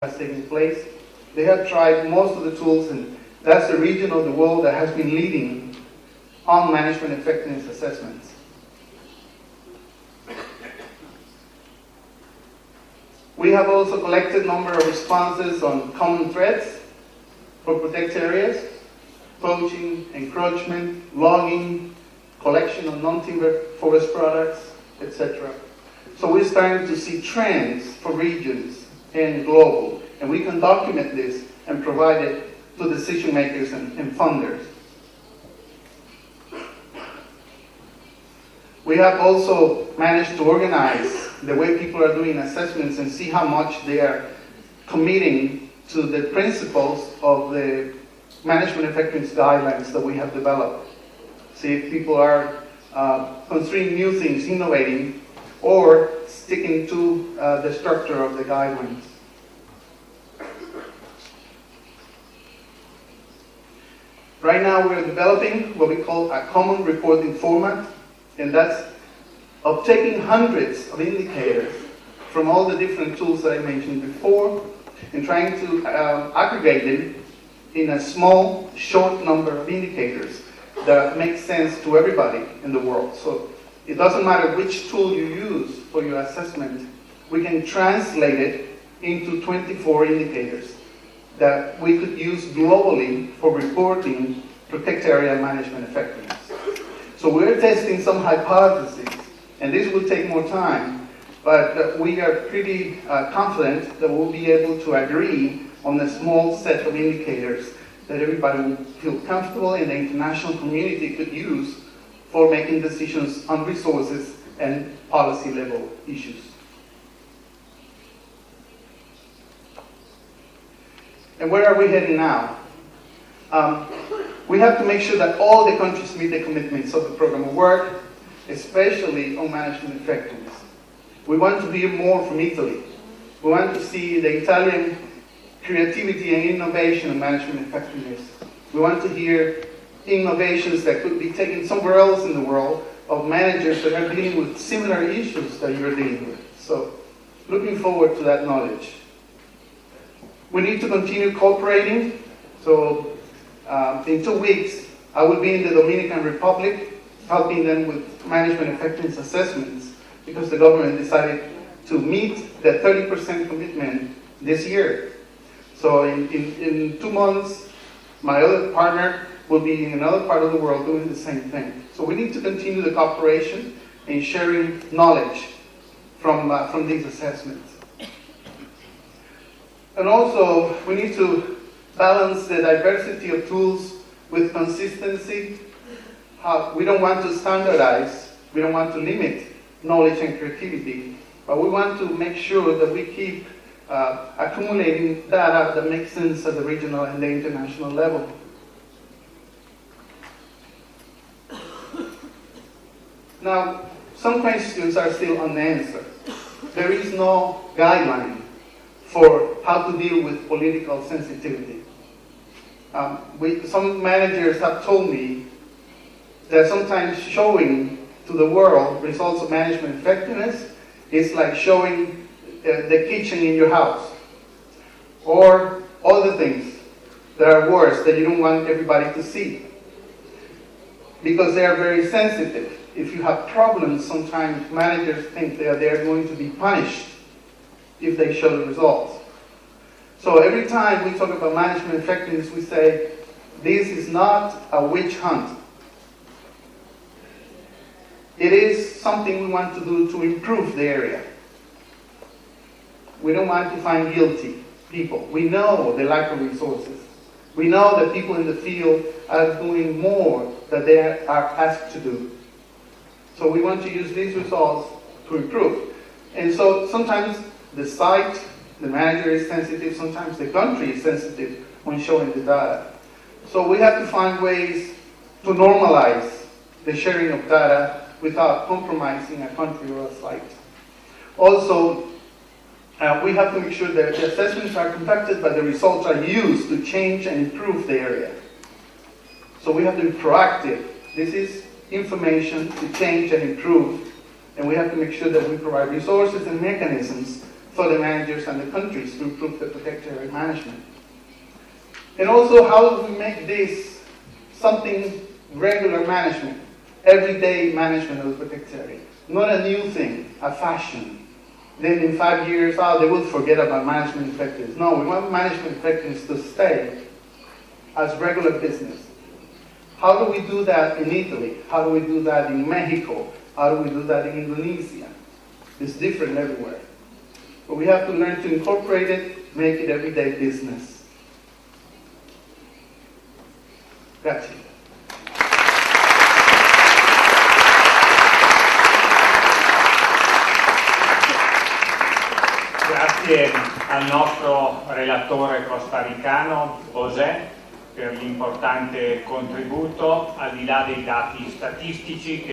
has taken place. They have tried most of the tools, and that's the region of the world that has been leading on management effectiveness assessments. We have also collected a number of responses on common threats for protected areas, poaching, encroachment, logging, collection of non-timber forest products, etc. So we're starting to see trends for regions and global, and we can document this and provide it to decision makers and funders. We have also managed to organize the way people are doing assessments and see how much they are committing to the principles of the management effectiveness guidelines that we have developed. See if people are considering new things, innovating, or sticking to the structure of the guidelines. Right now we're developing what we call a common reporting format, and that's of taking hundreds of indicators from all the different tools that I mentioned before and trying to aggregate them in a small, short number of indicators that make sense to everybody in the world. So it doesn't matter which tool you use for your assessment, we can translate it into 24 indicators that we could use globally for reporting protected area management effectiveness. So we're testing some hypotheses, and this will take more time, but we are pretty confident that we'll be able to agree on a small set of indicators that everybody will feel comfortable and the international community could use for making decisions on resources and policy level issues. And where are we heading now? We have to make sure that all the countries meet the commitments of the program of work, especially on management effectiveness. We want to hear more from Italy. We want to see the Italian creativity and innovation in management effectiveness. We want to hear innovations that could be taken somewhere else in the world of managers that are dealing with similar issues that you're dealing with. So, looking forward to that knowledge. We need to continue cooperating. So, in 2 weeks, I will be in the Dominican Republic, helping them with management effectiveness assessments, because the government decided to meet the 30% commitment this year. So in 2 months, my other partner will be in another part of the world doing the same thing. So we need to continue the cooperation and sharing knowledge from these assessments. And also, we need to balance the diversity of tools with consistency. We don't want to standardize, we don't want to limit knowledge and creativity, but we want to make sure that we keep accumulating data that makes sense at the regional and the international level. Now, some questions are still unanswered. There is no guideline for how to deal with political sensitivity. Some managers have told me that sometimes showing to the world results of management effectiveness is like showing the kitchen in your house, or other things that are worse that you don't want everybody to see, because they are very sensitive. If you have problems, sometimes managers think that they are going to be punished if they show the results. So every time we talk about management effectiveness, we say, this is not a witch hunt. It is something we want to do to improve the area. We don't want to find guilty people. We know the lack of resources. We know that people in the field are doing more than they are asked to do. So we want to use these results to improve. And so sometimes the site, the manager is sensitive, sometimes the country is sensitive when showing the data. So we have to find ways to normalize the sharing of data without compromising a country or a site. Also, we have to make sure that the assessments are conducted, but the results are used to change and improve the area. So we have to be proactive. This is information to change and improve, and we have to make sure that we provide resources and mechanisms for the managers and the countries to improve the protected area management. And also, how do we make this something regular management, everyday management of the protected area? Not a new thing, a fashion. Then in 5 years, they will forget about management effectiveness. No, we want management effectiveness to stay as regular business. How do we do that in Italy? How do we do that in Mexico? How do we do that in Indonesia? It's different everywhere. But we have to learn to incorporate it, make it everyday business. Grazie. Grazie al nostro relatore costaricano, José, per l'importante contributo, al di là dei dati statistici che